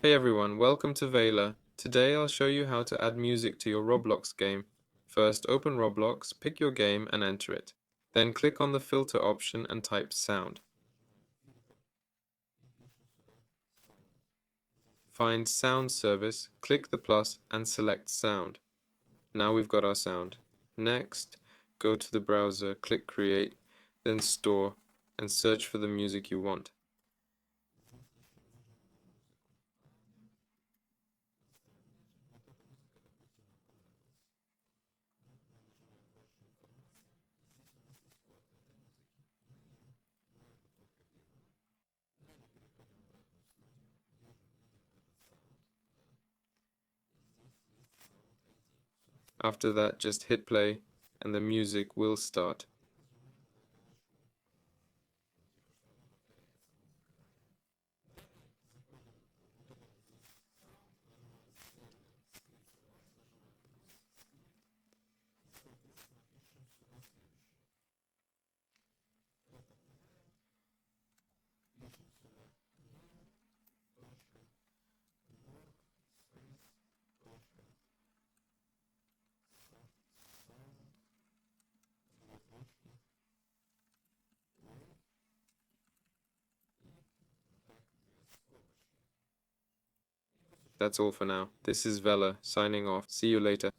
Hey everyone, welcome to Vela. Today I'll show you how to add music to your Roblox game. First, open Roblox, pick your game and enter it. Then click on the filter option and type sound. Find sound service, click the plus and select sound. Now we've got our sound. Next, go to the browser, click create, then store and search for the music you want. After that, just hit play and the music will start. That's all for now. This is Vela signing off. See you later.